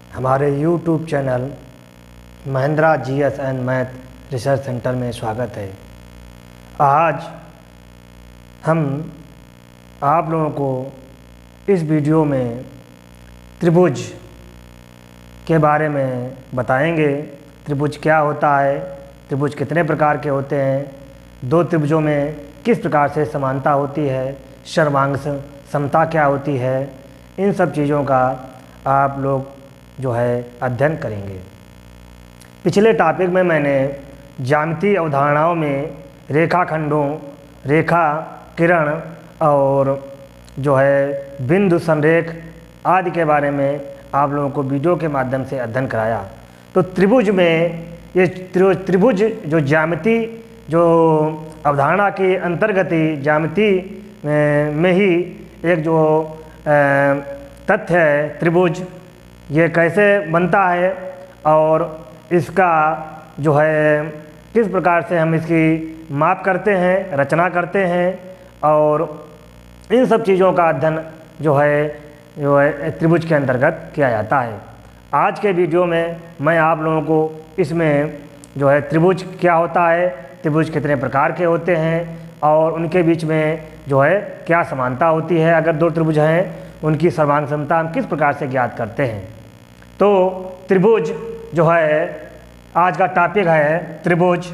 हमारे YouTube channel Mahindra GS and math research centre में स्वागत है। आज हम आप लोगों को इस वीडियो में त्रिभुज के बारे में बताएंगे। त्रिभुज क्या होता है, त्रिभुज कितने प्रकार के होते हैं, दो त्रिभुजों में किस प्रकार से समानता होती है, सर्वांश समता क्या होती है, इन सब चीज़ों का आप लोग जो है अध्ययन करेंगे। पिछले टॉपिक में मैंने ज्यामितीय अवधारणाओं में रेखाखंडों, रेखा किरण और जो है बिंदु संरेख आदि के बारे में आप लोगों को वीडियो के माध्यम से अध्ययन कराया। तो त्रिभुज में ये त्रिभुज जो ज्यामिति जो अवधारणा के अंतर्गत ही ज्यामिति में ही एक जो तथ्य है, त्रिभुज ये कैसे बनता है और इसका जो है किस प्रकार से हम इसकी माप करते हैं, रचना करते हैं, और इन सब चीज़ों का अध्ययन जो है त्रिभुज के अंतर्गत किया जाता है। आज के वीडियो में मैं आप लोगों को इसमें जो है त्रिभुज क्या होता है, त्रिभुज कितने प्रकार के होते हैं और उनके बीच में जो है क्या समानता होती है, अगर दो त्रिभुज हैं उनकी सर्वांग समता हम किस प्रकार से ज्ञात करते हैं। तो त्रिभुज जो है आज का टॉपिक है त्रिभुज।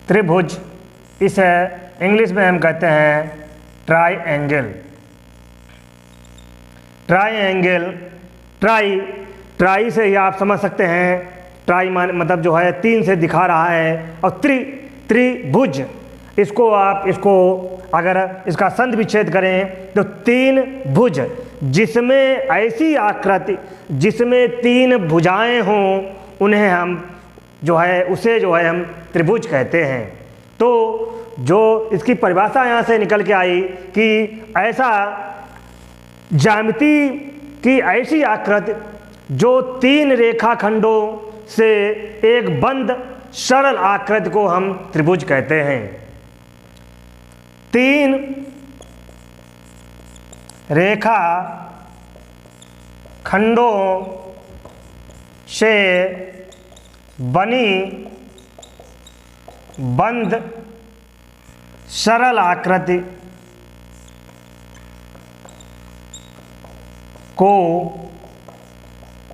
त्रिभुज इसे इंग्लिश में हम कहते हैं ट्राइएंगल। ट्राइएंगल ट्राई से ही आप समझ सकते हैं, ट्राई मतलब जो है तीन से दिखा रहा है, और त्रिभुज इसको अगर इसका संधि विच्छेद करें तो तीन भुज, जिसमें ऐसी आकृति जिसमें तीन भुजाएं हों उन्हें हम जो है उसे जो है हम त्रिभुज कहते हैं। तो जो इसकी परिभाषा यहाँ से निकल के आई कि ऐसा ज्यामिति की ऐसी आकृति जो तीन रेखाखंडों से एक बंद सरल आकृति को हम त्रिभुज कहते हैं। तीन रेखा खंडों से बनी बंद सरल आकृति को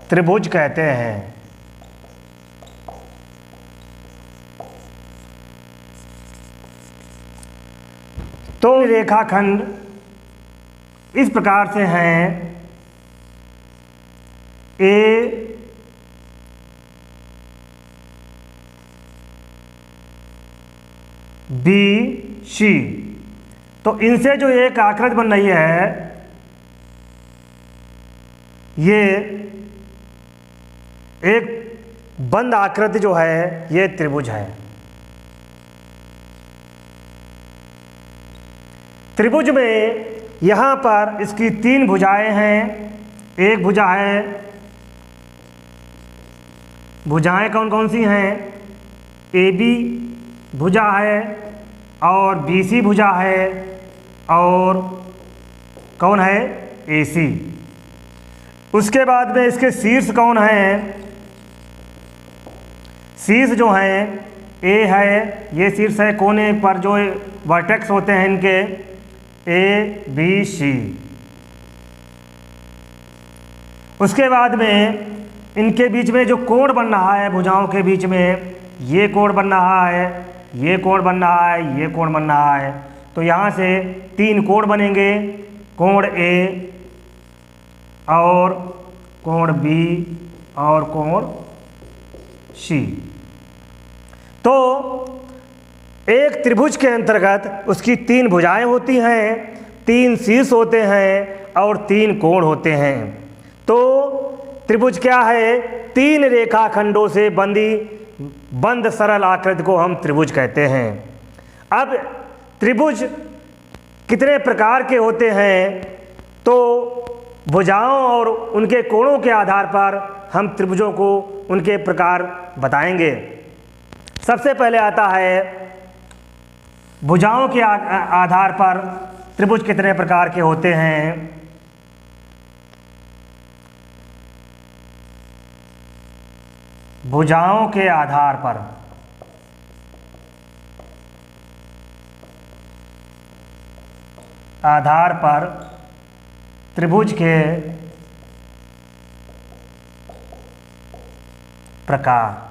त्रिभुज कहते हैं। तो रेखाखंड इस प्रकार से हैं, ए बी सी। तो इनसे जो एक आकृति बन रही है ये एक बंद आकृति जो है ये त्रिभुज है। त्रिभुज में यहाँ पर इसकी तीन भुजाएं हैं। एक भुजा है, भुजाएं कौन कौन सी हैं, ए बी भुजा है और बी सी भुजा है और कौन है, ए सी। उसके बाद में इसके शीर्ष कौन है, शीर्ष जो है ए है, ये शीर्ष है, कोने पर जो वर्टेक्स होते हैं इनके ए बी सी। उसके बाद में इनके बीच में जो कोण बन रहा है, भुजाओं के बीच में ये कोण बन रहा है, ये कोण बन रहा है, ये कोण बन रहा है। तो यहाँ से तीन कोण बनेंगे, कोण ए और कोण बी और कोण सी। तो एक त्रिभुज के अंतर्गत उसकी तीन भुजाएं होती हैं, तीन शीर्ष होते हैं और तीन कोण होते हैं। तो त्रिभुज क्या है, तीन रेखाखंडों से बंद सरल आकृति को हम त्रिभुज कहते हैं। अब त्रिभुज कितने प्रकार के होते हैं, तो भुजाओं और उनके कोणों के आधार पर हम त्रिभुजों को उनके प्रकार बताएंगे। सबसे पहले आता है भुजाओं के आधार पर त्रिभुज कितने प्रकार के होते हैं? भुजाओं के आधार पर त्रिभुज के प्रकार।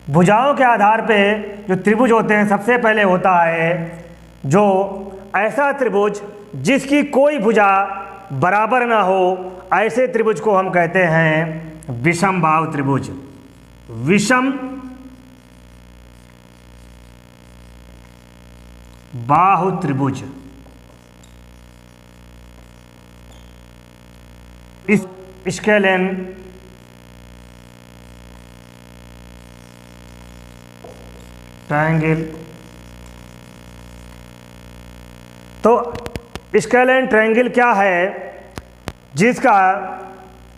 भुजाओं के आधार पे जो त्रिभुज होते हैं, सबसे पहले होता है जो ऐसा त्रिभुज जिसकी कोई भुजा बराबर ना हो, ऐसे त्रिभुज को हम कहते हैं विषम बाहु त्रिभुज। विषम बाहु त्रिभुज। इस स्केलेन ट्रायंगल। तो स्केलेन ट्रायंगल क्या है? जिसका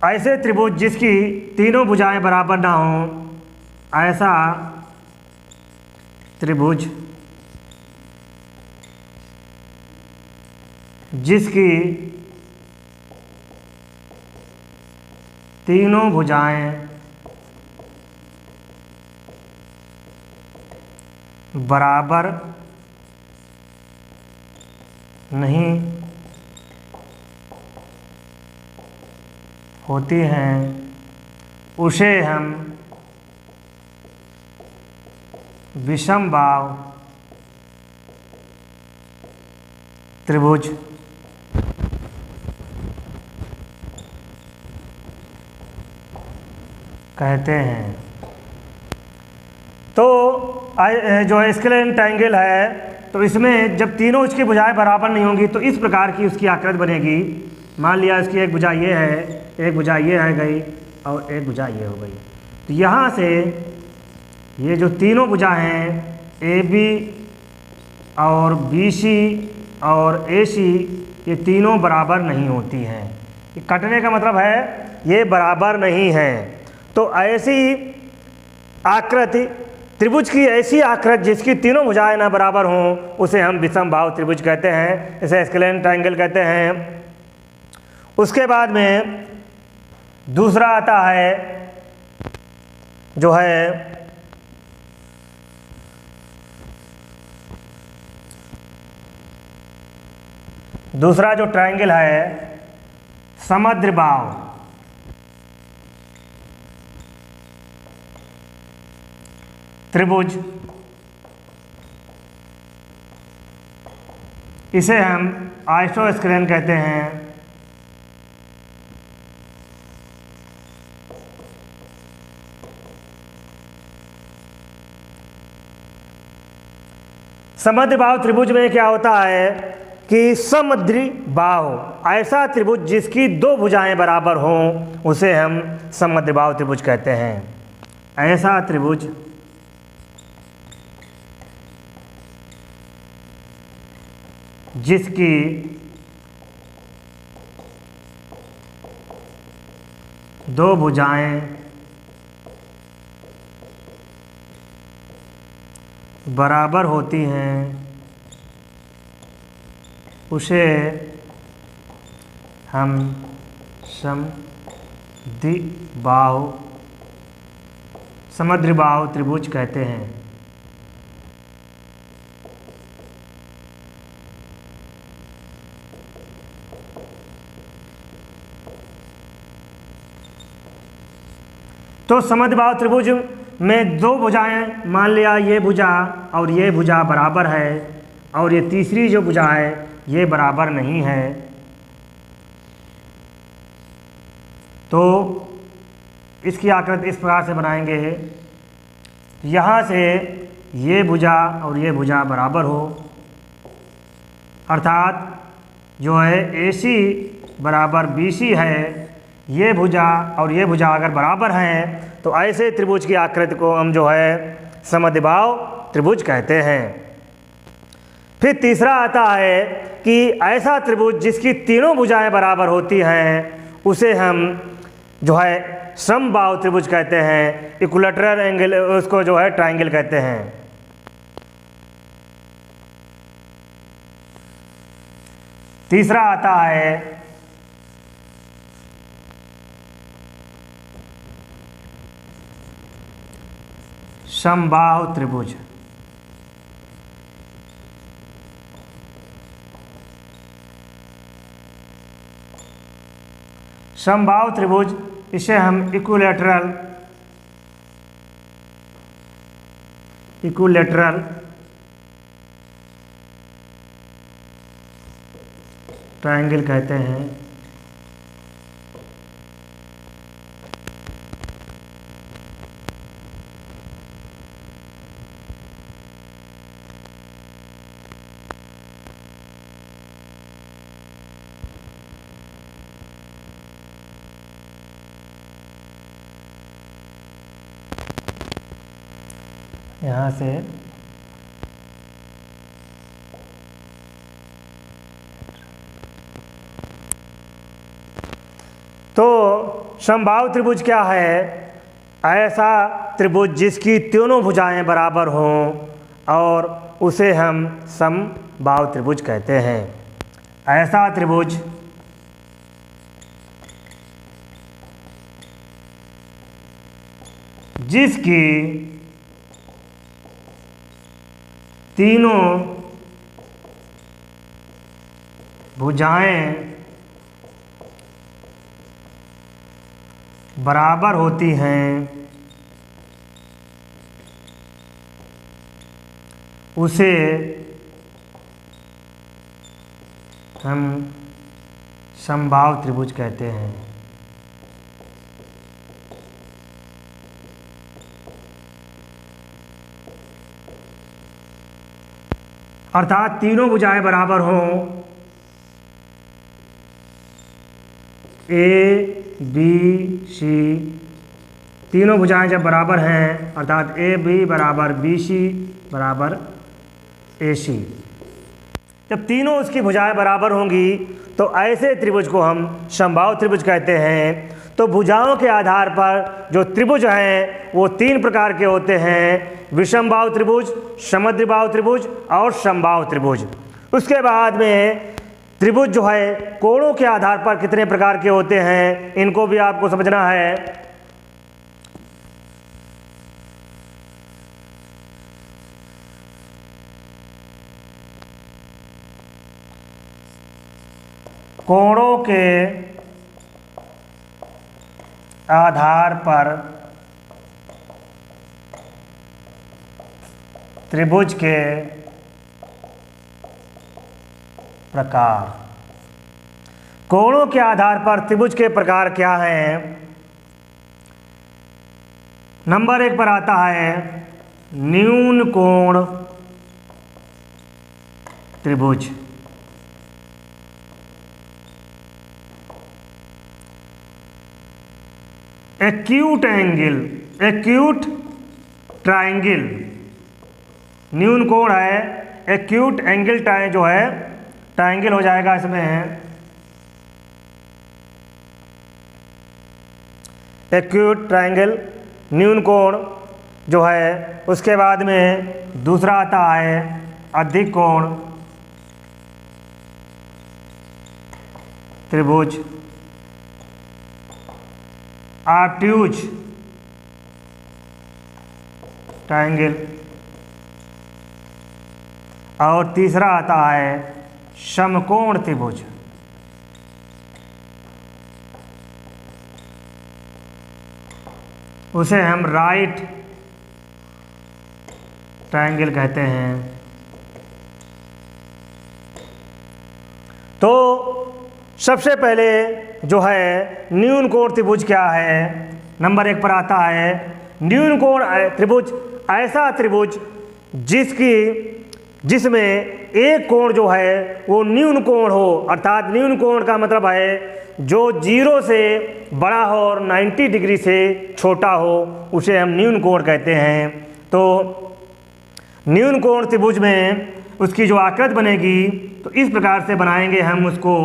ऐसे त्रिभुज जिसकी तीनों भुजाएं बराबर ना हो, ऐसा त्रिभुज जिसकी तीनों भुजाएं बराबर नहीं होती हैं, उसे हम विषम बाहु त्रिभुज कहते हैं। तो जो स्केलेन ट्रायंगल है, तो इसमें जब तीनों इसकी भुजाएं बराबर नहीं होंगी तो इस प्रकार की उसकी आकृति बनेगी। मान लिया इसकी एक भुजा ये है, एक भुजा ये है गई और एक भुजा ये हो गई। तो यहाँ से ये जो तीनों भुजा हैं ए बी और बी सी और ए सी, ये तीनों बराबर नहीं होती हैं। ये कटने का मतलब है ये बराबर नहीं हैं। तो ऐसी आकृति त्रिभुज की, ऐसी आकृति जिसकी तीनों भुजाएं ना बराबर हों, उसे हम विषम बाहु त्रिभुज कहते हैं, इसे स्केलेन ट्रायंगल कहते हैं। उसके बाद में दूसरा आता है जो है दूसरा जो ट्रायंगल है समद्विबाहु त्रिभुज। इसे हम आइसोस्केलेन कहते हैं। समद्विबाहु त्रिभुज में क्या होता है कि समद्विबाहु ऐसा त्रिभुज जिसकी दो भुजाएं बराबर हों, उसे हम समद्विबाहु त्रिभुज कहते हैं। ऐसा त्रिभुज जिसकी दो भुजाएं बराबर होती हैं, उसे हम समद्विबाहु त्रिभुज कहते हैं। तो समद्विबाहु त्रिभुज में दो भुजाएं, मान लिया ये भुजा और ये भुजा बराबर है और ये तीसरी जो भुजा है ये बराबर नहीं है, तो इसकी आकृति इस प्रकार से बनाएंगे। यहाँ से ये भुजा और ये भुजा बराबर हो, अर्थात जो है AC बराबर BC है, ये भुजा और ये भुजा अगर बराबर हैं तो ऐसे त्रिभुज की आकृति को हम जो है समद्विबाहु त्रिभुज कहते हैं। फिर तीसरा आता है कि ऐसा त्रिभुज जिसकी तीनों भुजाएं बराबर होती हैं, उसे हम जो है समबाहु त्रिभुज कहते हैं। इक्विलैटरल एंगल उसको जो है ट्रायंगल कहते हैं। तीसरा आता है समबाहु त्रिभुज। समबाहु त्रिभुज, इसे हम इक्विलैटरल ट्रायंगल कहते हैं। यहाँ से तो समबाहु त्रिभुज क्या है? ऐसा त्रिभुज जिसकी तीनों भुजाएं बराबर हों और उसे हम समबाहु त्रिभुज कहते हैं। ऐसा त्रिभुज जिसकी तीनों भुजाएं बराबर होती हैं, उसे हम समबाहु त्रिभुज कहते हैं। अर्थात तीनों भुजाएं बराबर हों, ए बी सी, तीनों भुजाएं जब बराबर हैं अर्थात ए बी बराबर बी सी बराबर ए सी, जब तीनों उसकी भुजाएं बराबर होंगी तो ऐसे त्रिभुज को हम समबाहु त्रिभुज कहते हैं। तो भुजाओं के आधार पर जो त्रिभुज हैं वो तीन प्रकार के होते हैं: विषमबाहु त्रिभुज, समद्विबाहु त्रिभुज और समबाहु त्रिभुज। उसके बाद में त्रिभुज जो है कोणों के आधार पर कितने प्रकार के होते हैं, इनको भी आपको समझना है। कोणों के आधार पर त्रिभुज के प्रकार। कोणों के आधार पर त्रिभुज के प्रकार क्या हैं? नंबर 1 पर आता है न्यून कोण त्रिभुज। एक्यूट एंगल, एक्यूट ट्रायंगल, न्यून कोण है, एक्यूट एंगल जो है ट्रायंगल हो जाएगा इसमें। एक्यूट ट्रायंगल न्यून कोण जो है। उसके बाद में दूसरा आता है अधिक कोण त्रिभुज, ऑब्ट्यूज ट्रायंगल। और तीसरा आता है समकोण त्रिभुज। उसे हम राइट ट्रायंगल कहते हैं। तो सबसे पहले जो है न्यून कोण त्रिभुज क्या है? नंबर 1 पर आता है न्यून कोण त्रिभुज ऐसा त्रिभुज जिसमें एक कोण जो है वो न्यून कोण हो, अर्थात न्यून कोण का मतलब है जो 0 से बड़ा हो और 90 डिग्री से छोटा हो, उसे हम न्यून कोण कहते हैं। तो न्यून कोण त्रिभुज में उसकी जो आकृति बनेगी तो इस प्रकार से बनाएंगे हम उसको।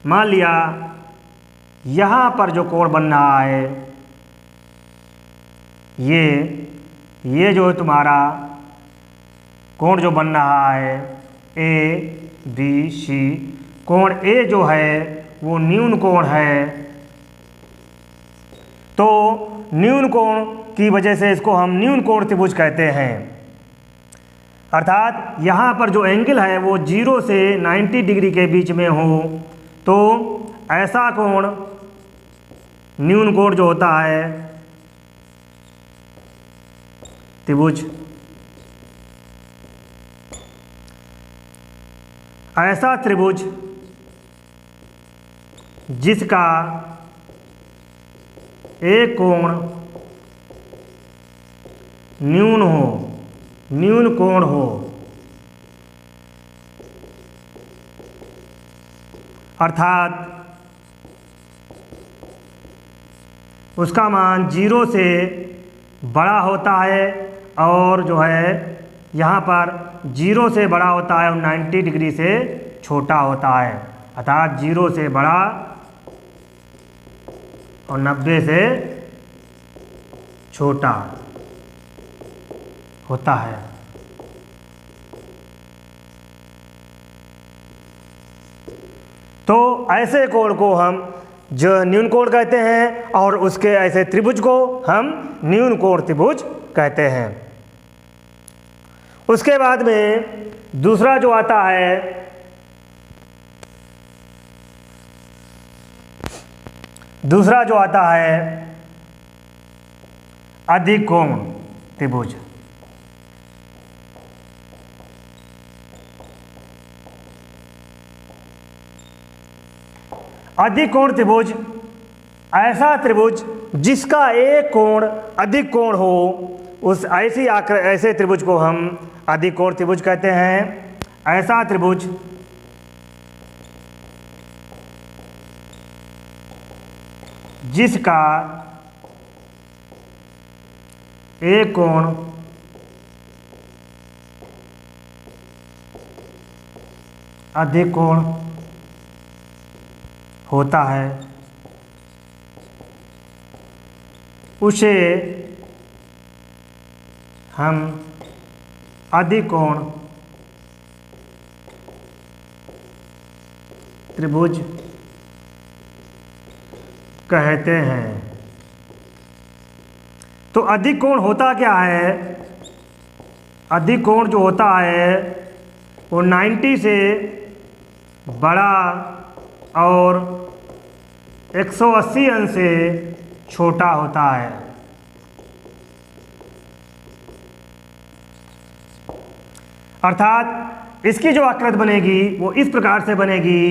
मान लिया यहाँ पर जो कोण बन रहा है ये जो है तुम्हारा कोण जो बन रहा है बी सी। कोण ए जो है वो न्यून कोण है, तो न्यून कोण की वजह से इसको हम न्यून कोण त्रिभुज कहते हैं। अर्थात यहाँ पर जो एंगल है वो 0 से 90 डिग्री के बीच में हो, तो ऐसा कोण न्यून कोण जो होता है त्रिभुज, ऐसा त्रिभुज जिसका एक कोण न्यून हो, न्यून कोण हो, अर्थात उसका मान 0 से बड़ा होता है और जो है यहाँ पर 0 से बड़ा होता है और 90 डिग्री से छोटा होता है। अर्थात 0 से बड़ा और 90 से छोटा होता है। तो ऐसे कोण को हम जो न्यून कोण कहते हैं और उसके ऐसे त्रिभुज को हम न्यून कोण त्रिभुज कहते हैं। उसके बाद में दूसरा जो आता है अधिक कोण त्रिभुज। अधिक कोण त्रिभुज ऐसा त्रिभुज जिसका एक कोण अधिक कोण हो, उस ऐसे त्रिभुज को हम अधिक कोण त्रिभुज कहते हैं। ऐसा त्रिभुज जिसका एक कोण अधिक कोण होता है, उसे हम अधिक कोण त्रिभुज कहते हैं। तो अधिक कोण होता क्या है? अधिक कोण जो होता है वो 90 से बड़ा और 180 अंश से छोटा होता है। अर्थात इसकी जो आकृति बनेगी वो इस प्रकार से बनेगी।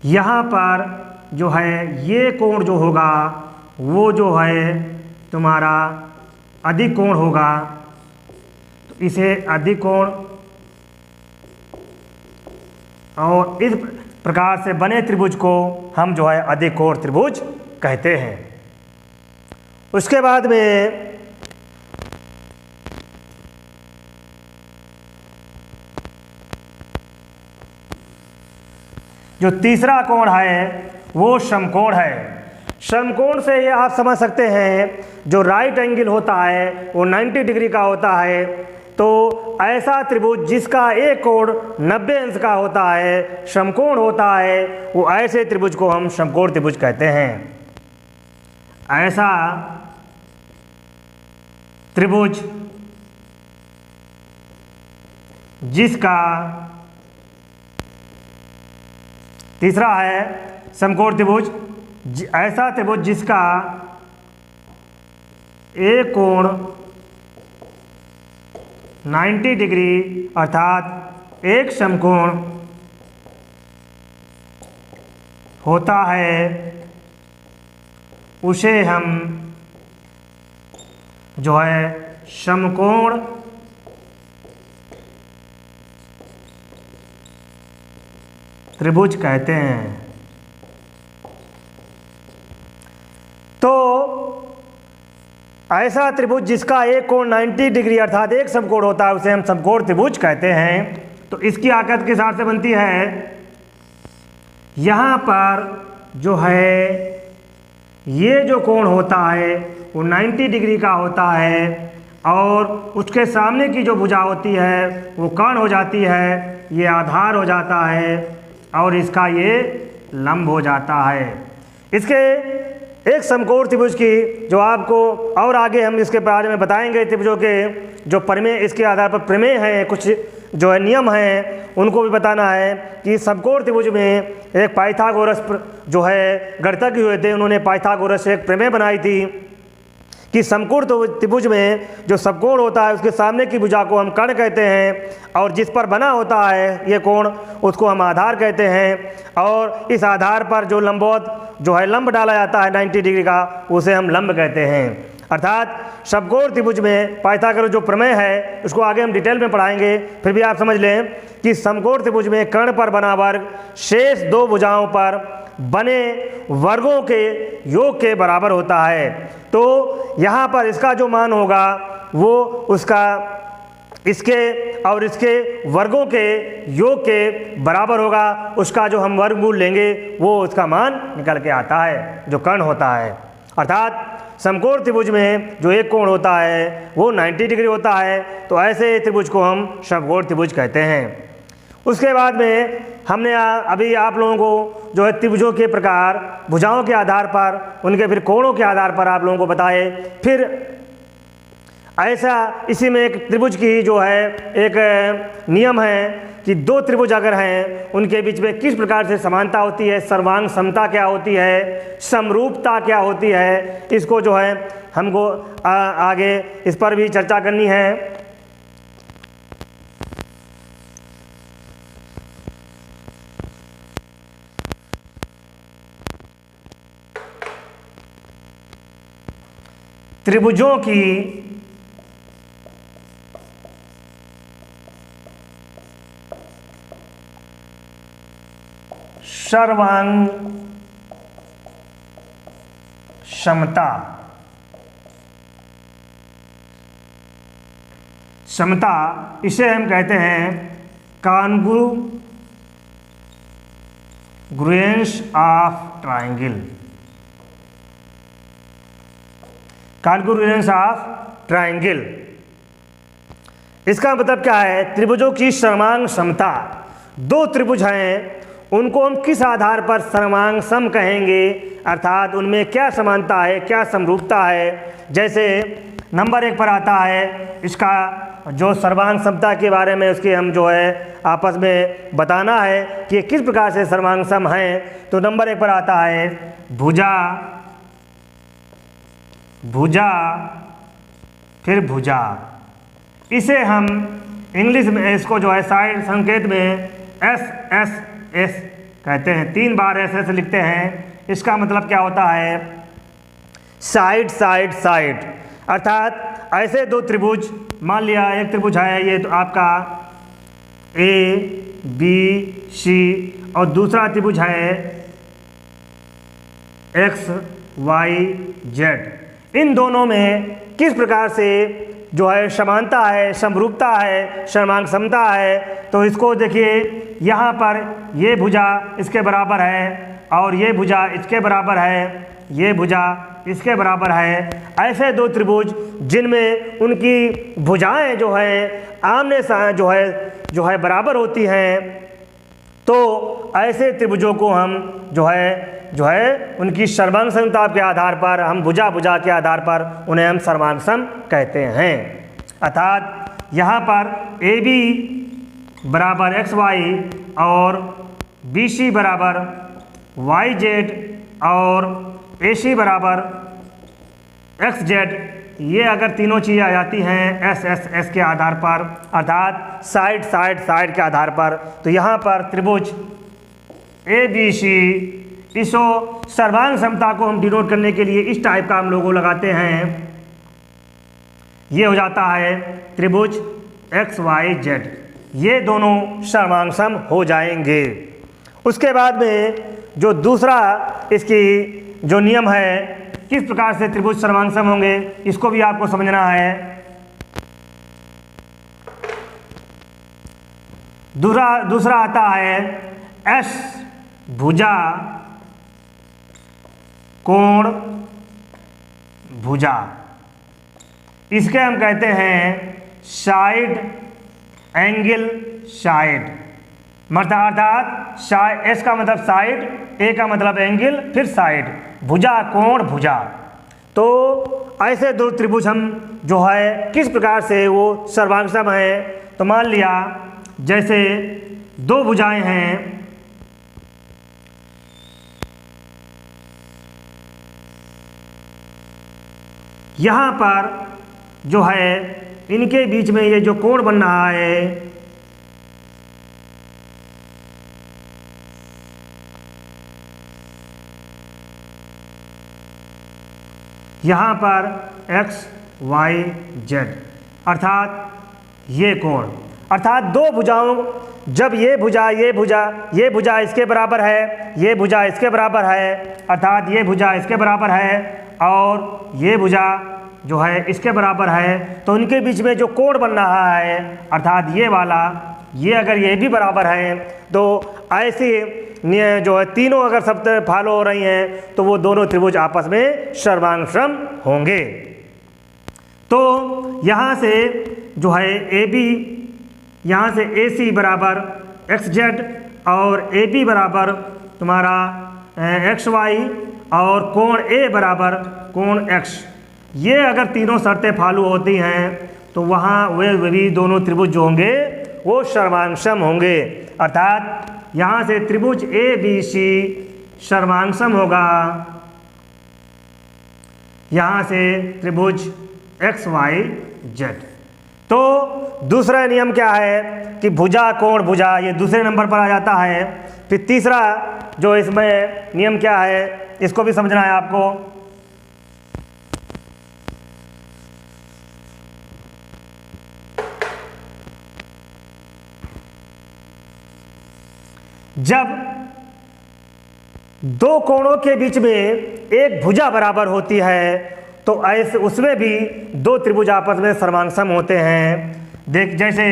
यहाँ पर जो है ये कोण जो होगा वो जो है तुम्हारा अधिक कोण होगा, तो इसे अधिक कोण और इस प्रकार से बने त्रिभुज को हम जो है अधिक कोण त्रिभुज कहते हैं। उसके बाद में जो तीसरा कोण है वो समकोण है। समकोण से ये आप समझ सकते हैं जो राइट एंगल होता है वो 90 डिग्री का होता है, तो ऐसा त्रिभुज जिसका एक कोण 90 अंश का होता है, समकोण होता है, वो ऐसे त्रिभुज को हम समकोण त्रिभुज कहते हैं। ऐसा त्रिभुज जिसका तीसरा है समकोण त्रिभुज, ऐसा त्रिभुज जिसका एक कोण 90 डिग्री अर्थात एक समकोण होता है, उसे हम जो है समकोण त्रिभुज कहते हैं। तो ऐसा त्रिभुज जिसका एक कोण 90 डिग्री अर्थात एक समकोण होता है उसे हम समकोण त्रिभुज कहते हैं। तो इसकी आकृति के हिसाब से बनती है, यहाँ पर जो है ये जो कोण होता है वो 90 डिग्री का होता है और उसके सामने की जो भुजा होती है वो कर्ण हो जाती है, ये आधार हो जाता है और इसका ये लंब हो जाता है। इसके एक समकोण त्रिभुज की जो आपको और आगे हम इसके बारे में बताएंगे, त्रिभुजों के जो प्रमेय, इसके आधार पर प्रमेय हैं, कुछ जो है नियम हैं, उनको भी बताना है कि समकोण त्रिभुज में एक पाइथागोरस जो है गणितज्ञ हुए थे, उन्होंने पाइथागोरस से एक प्रमेय बनाई थी कि समकोण त्रिभुज में जो समकोण होता है उसके सामने की भुजा को हम कर्ण कहते हैं और जिस पर बना होता है ये कोण उसको हम आधार कहते हैं और इस आधार पर जो लंबवत जो है लंब डाला जाता है 90 डिग्री का, उसे हम लंब कहते हैं। अर्थात समकोण त्रिभुज में पाइथागोरस जो प्रमेय है उसको आगे हम डिटेल में पढ़ाएंगे, फिर भी आप समझ लें कि समकोण त्रिभुज में कर्ण पर बना वर्ग शेष दो भुजाओं पर बने वर्गों के योग के बराबर होता है। तो यहाँ पर इसका जो मान होगा वो उसका इसके और इसके वर्गों के योग के बराबर होगा, उसका जो हम वर्गमूल लेंगे वो उसका मान निकल के आता है जो कर्ण होता है। अर्थात समकोण त्रिभुज में जो एक कोण होता है वो 90 डिग्री होता है, तो ऐसे त्रिभुज को हम समकोण त्रिभुज कहते हैं। उसके बाद में हमने अभी आप लोगों को जो है त्रिभुजों के प्रकार, भुजाओं के आधार पर, उनके फिर कोणों के आधार पर आप लोगों को बताए। फिर ऐसा इसी में एक त्रिभुज की जो है एक नियम है कि दो त्रिभुज अगर हैं उनके बीच में किस प्रकार से समानता होती है, सर्वांग समता क्या होती है, समरूपता क्या होती है, इसको जो है हमको आगे इस पर भी चर्चा करनी है। त्रिभुजों की सर्वांग समता, समता इसे हम कहते हैं congruence of triangle, congruence of triangle. इसका मतलब क्या है? त्रिभुजों की सर्वांग समता, दो त्रिभुज हैं उनको हम किस आधार पर सर्वांग सम कहेंगे, अर्थात उनमें क्या समानता है, क्या समरूपता है। जैसे नंबर 1 पर आता है इसका जो सर्वांग समता के बारे में उसके हम जो है आपस में बताना है कि किस प्रकार से सर्वांग सम हैं। तो नंबर 1 पर आता है भुजा, भुजा फिर भुजा, इसे हम इंग्लिश में इसको जो है साइड संकेत में SSS कहते हैं, 3 बार SS लिखते हैं। इसका मतलब क्या होता है? साइड साइड साइड, अर्थात ऐसे दो त्रिभुज, मान लिया एक त्रिभुज है ये तो आपका ABC और दूसरा त्रिभुज है XYZ। इन दोनों में किस प्रकार से जो है समानता है, समरूपता है, सर्वांग समता है। तो इसको देखिए, यहाँ पर ये भुजा इसके बराबर है और ये भुजा इसके बराबर है, ये भुजा इसके बराबर है। ऐसे दो त्रिभुज जिनमें उनकी भुजाएं जो है आमने सामने जो है बराबर होती हैं, तो ऐसे त्रिभुजों को हम जो है उनकी सर्वांग समता के आधार पर, हम भुजा के आधार पर उन्हें हम सर्वांग सम कहते हैं। अर्थात यहाँ पर AB बराबर XY और BC बराबर YZ और AC बराबर XZ, ये अगर तीनों चीज़ें आ जाती हैं SSS के आधार पर, अर्थात साइड साइड साइड के आधार पर, तो यहाँ पर त्रिभुज ABC, इसो सर्वांग समता को हम डिनोट करने के लिए इस टाइप का हम लोगो लगाते हैं। ये हो जाता है त्रिभुज XYZ, ये दोनों सर्वांग सम हो जाएंगे। उसके बाद में जो दूसरा इसकी जो नियम है किस प्रकार से त्रिभुज सर्वांग सम होंगे, इसको भी आपको समझना है। दूसरा आता है S भुजा कोण भुजा, इसके हम कहते हैं साइड एंगल साइड, मतलब अर्थात एस का मतलब साइड, ए का मतलब एंगल, फिर साइड, भुजा कोण भुजा। तो ऐसे दो त्रिभुज हम जो है किस प्रकार से वो सर्वांगसम है, तो मान लिया जैसे दो भुजाएं हैं, यहाँ पर जो है इनके बीच में ये जो कोण बन रहा है, यहाँ पर एक्स वाई जेड, अर्थात ये कोण, अर्थात दो भुजाओं, जब ये भुजा इसके बराबर है, ये भुजा इसके बराबर है, अर्थात ये भुजा इसके बराबर है और ये भुजा जो है इसके बराबर है, तो उनके बीच में जो कोण बन रहा है, अर्थात ये वाला, ये अगर ये भी बराबर है, तो ऐसे जो है तीनों अगर सब फॉलो हो रही हैं तो वो दोनों त्रिभुज आपस में सर्वांगसम होंगे। तो यहाँ से जो है ए बी, यहाँ से ए सी बराबर एक्स जेड और ए बी बराबर तुम्हारा एक्स वाई और कोण ए बराबर कोण एक्स, ये अगर तीनों शर्तें फॉलो होती हैं तो वहाँ वे भी दोनों त्रिभुज जो होंगे वो सर्वांगसम होंगे। अर्थात यहाँ से त्रिभुज ए बी सी सर्वांगसम होगा, यहाँ से त्रिभुज एक्स वाई जेड। तो दूसरा नियम क्या है कि भुजा कोण भुजा, ये दूसरे नंबर पर आ जाता है। फिर तीसरा जो इसमें नियम क्या है, इसको भी समझना है आपको। जब दो कोणों के बीच में एक भुजा बराबर होती है तो ऐसे उसमें भी दो त्रिभुज आपस में सर्वांगसम होते हैं। देख जैसे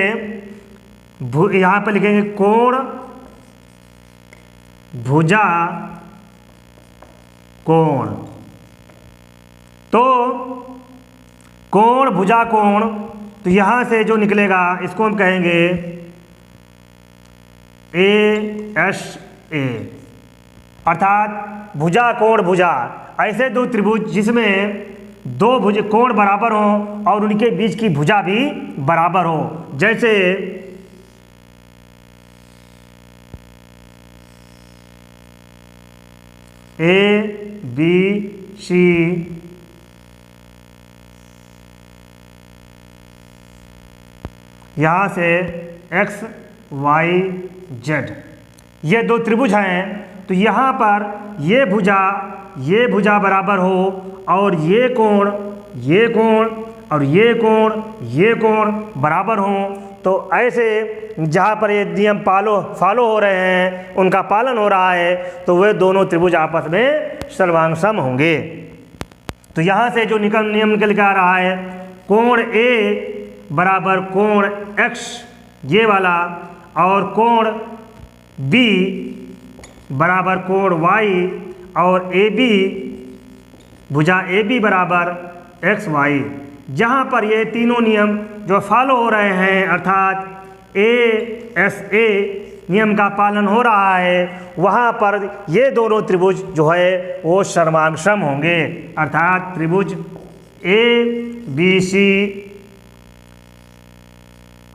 यहाँ पर लिखेंगे कोण भुजा कोण, तो कोण भुजा कोण, तो यहाँ से जो निकलेगा इसको हम कहेंगे ए एस ए, अर्थात भुजा कोण भुजा, ऐसे दो त्रिभुज जिसमें दो भुज कोण बराबर हो और उनके बीच की भुजा भी बराबर हो। जैसे ए बी सी, यहाँ से एक्स वाई जेड, ये दो त्रिभुज हैं, तो यहाँ पर ये भुजा बराबर हो और ये कोण और ये कोण बराबर हो, तो ऐसे जहाँ पर ये नियम फॉलो हो रहे हैं, उनका पालन हो रहा है, तो वे दोनों त्रिभुज आपस में सर्वांगसम होंगे। तो यहाँ से जो नियम निकल के आ रहा है, कोण ए बराबर कोण एक्स ये वाला और कोण बी बराबर कोण वाई और ए बी भुजा ए बी बराबर एक्स वाई। जहाँ पर ये तीनों नियम जो फॉलो हो रहे हैं, अर्थात ए एस ए नियम का पालन हो रहा है, वहाँ पर ये दोनों त्रिभुज जो है वो सर्वांगसम होंगे। अर्थात त्रिभुज ए बी सी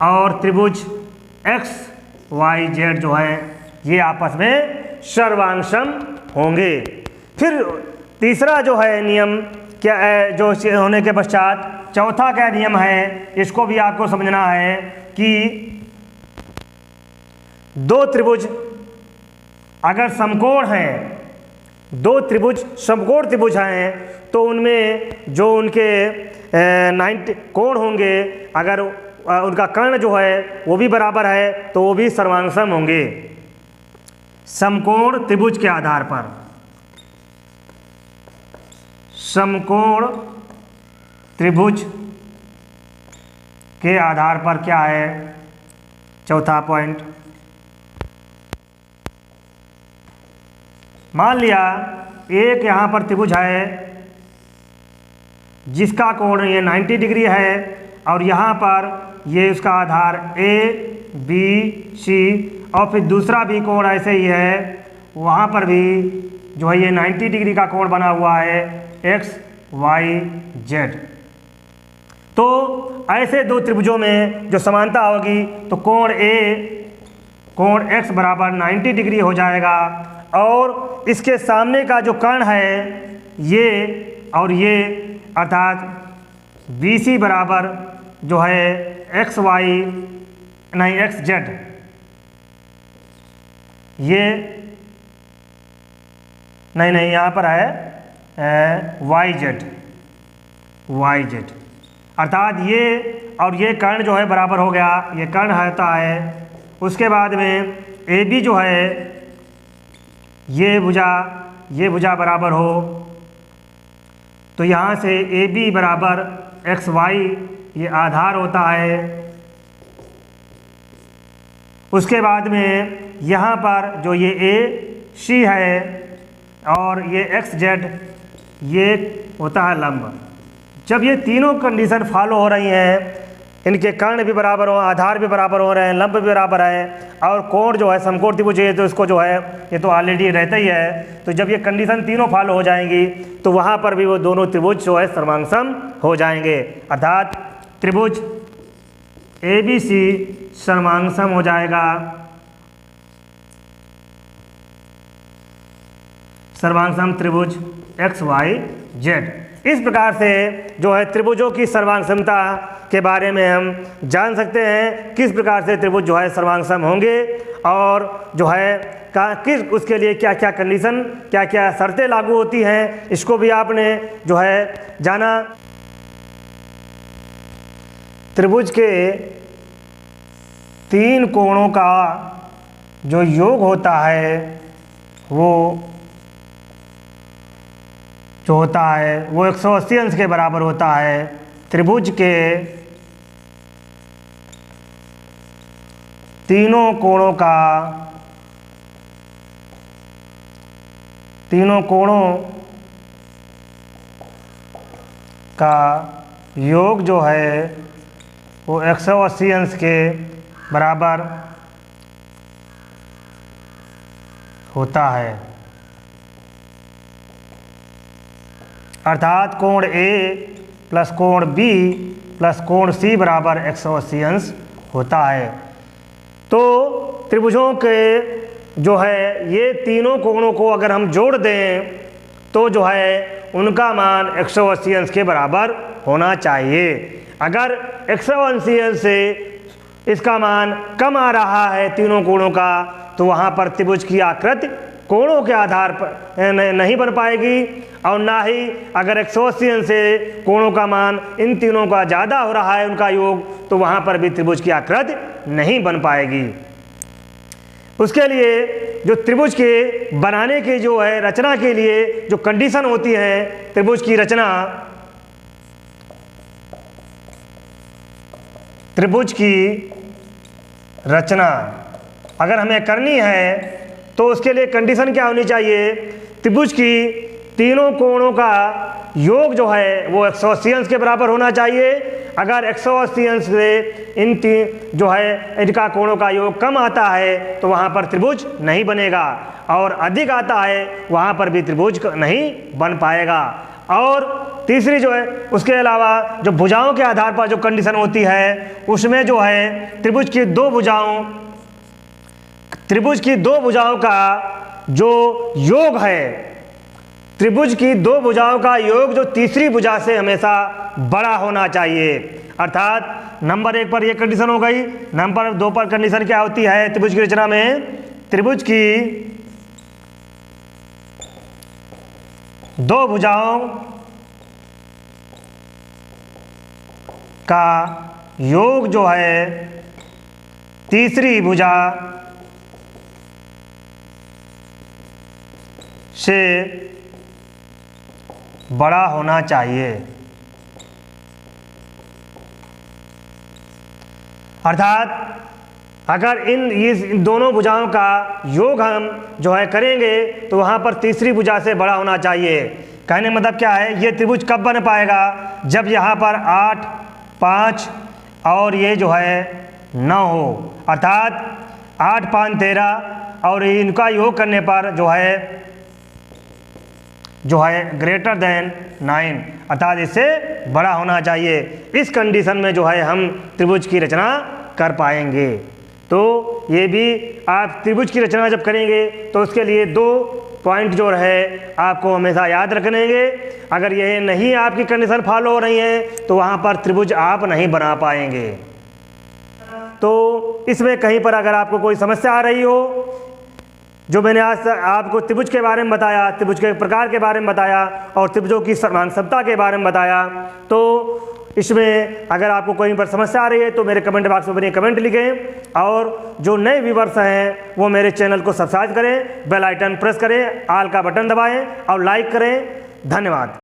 और त्रिभुज एक्स वाई जेड जो है ये आपस में सर्वांगसम होंगे। फिर तीसरा जो है नियम क्या है, जो होने के पश्चात चौथा क्या नियम है, इसको भी आपको समझना है कि दो त्रिभुज अगर समकोण हैं, दो त्रिभुज समकोण त्रिभुज हैं, तो उनमें जो उनके 90 कोण होंगे, अगर उनका कर्ण जो है वो भी बराबर है तो वो भी सर्वांगसम होंगे। समकोण त्रिभुज के आधार पर, समकोण त्रिभुज के आधार पर क्या है चौथा पॉइंट, मान लिया एक यहाँ पर त्रिभुज है, जिसका कोण ये 90 डिग्री है और यहाँ पर ये उसका आधार A B C और फिर दूसरा भी कोण ऐसे ही है, वहाँ पर भी जो है ये 90 डिग्री का कोण बना हुआ है X Y Z। तो ऐसे दो त्रिभुजों में जो समानता होगी तो कोण X बराबर 90 डिग्री हो जाएगा और इसके सामने का जो कर्ण है ये और ये अर्थात BC बराबर जो है XZ, ये नहीं यहाँ पर है YZ अर्थात ये और ये कर्ण जो है बराबर हो गया, ये कर्ण होता है। उसके बाद में AB जो है ये भुजा बराबर हो तो यहाँ से AB बराबर XY ये आधार होता है। उसके बाद में यहाँ पर जो ये AC है और ये XZ ये होता है लंब। जब ये तीनों कंडीशन फॉलो हो रही हैं, इनके कर्ण भी बराबर हो, आधार भी बराबर हो रहे हैं, लंब भी बराबर है और कोण जो है समकोण त्रिभुज है तो इसको जो है ये तो ऑलरेडी रहता ही है। तो जब ये कंडीशन तीनों फॉलो हो जाएंगी तो वहाँ पर भी वो दोनों त्रिभुज जो है सर्वांगसम हो जाएंगे, अर्थात त्रिभुज ABC सर्वांगसम हो जाएगा। सर्वांगसम त्रिभुज XYZ। इस प्रकार से जो है त्रिभुजों की सर्वांगसमता के बारे में हम जान सकते हैं, किस प्रकार से त्रिभुज जो है सर्वांगसम होंगे और जो है किस उसके लिए क्या क्या कंडीशन, क्या क्या शर्तें लागू होती हैं, इसको भी आपने जो है जाना। त्रिभुज के तीन कोणों का जो योग होता है वो जो होता है वो 180 अंश के बराबर होता है। त्रिभुज के तीनों कोणों का योग जो है वो 180 अंश के बराबर होता है, अर्थात कोण A प्लस कोण B प्लस कोण C बराबर 180 अंश होता है। तो त्रिभुजों के जो है ये तीनों कोणों को अगर हम जोड़ दें तो जो है उनका मान 180 अंश के बराबर होना चाहिए। अगर 180 अंश से इसका मान कम आ रहा है तीनों कोणों का तो वहाँ पर त्रिभुज की आकृति कोणों के आधार पर नहीं बन पाएगी और ना ही अगर 180 अंश से कोणों का मान इन तीनों का ज़्यादा हो रहा है उनका योग तो वहाँ पर भी त्रिभुज की आकृति नहीं बन पाएगी। उसके लिए जो त्रिभुज के बनाने की जो है रचना के लिए जो कंडीशन होती है, त्रिभुज की रचना, त्रिभुज की रचना अगर हमें करनी है तो उसके लिए कंडीशन क्या होनी चाहिए, त्रिभुज की तीनों कोणों का योग जो है वो 180 अंश के बराबर होना चाहिए। अगर 180 अंश से इन जो है इनका कोणों का योग कम आता है तो वहाँ पर त्रिभुज नहीं बनेगा और अधिक आता है वहाँ पर भी त्रिभुज नहीं बन पाएगा। और तीसरी जो है उसके अलावा जो भुजाओं के आधार पर जो कंडीशन होती है उसमें जो है त्रिभुज की दो भुजाओं का जो योग है, त्रिभुज की दो भुजाओं का योग जो तीसरी भुजा से हमेशा बड़ा होना चाहिए। अर्थात नंबर 1 पर यह कंडीशन हो गई। नंबर 2 पर कंडीशन क्या होती है त्रिभुज की रचना में, त्रिभुज की दो भुजाओं का योग जो है तीसरी भुजा से बड़ा होना चाहिए। अर्थात अगर इन दोनों भुजाओं का योग हम जो है करेंगे तो वहाँ पर तीसरी भुजा से बड़ा होना चाहिए। कहने का मतलब क्या है, ये त्रिभुज कब बन पाएगा, जब यहाँ पर 8, 5 और ये जो है 9 हो, अर्थात 8, 5, 13 और इनका योग करने पर जो है ग्रेटर देन 9, अर्थात इससे बड़ा होना चाहिए। इस कंडीशन में जो है हम त्रिभुज की रचना कर पाएंगे। तो ये भी आप त्रिभुज की रचना जब करेंगे तो उसके लिए 2 पॉइंट जो है आपको हमेशा याद रखनेंगे। अगर ये नहीं आपकी कंडीशन फॉलो हो रही है तो वहाँ पर त्रिभुज आप नहीं बना पाएंगे। तो इसमें कहीं पर अगर आपको कोई समस्या आ रही हो, जो मैंने आज आपको त्रिभुज के बारे में बताया, त्रिभुज के प्रकार के बारे में बताया और त्रिभुजों की समानता के बारे में बताया, तो इसमें अगर आपको कोई पर समस्या आ रही है तो मेरे कमेंट बॉक्स में बनी कमेंट लिखें। और जो नए व्यूवर्स हैं वो मेरे चैनल को सब्सक्राइब करें, बेल आइकन प्रेस करें, ऑल का बटन दबाएं और लाइक करें। धन्यवाद।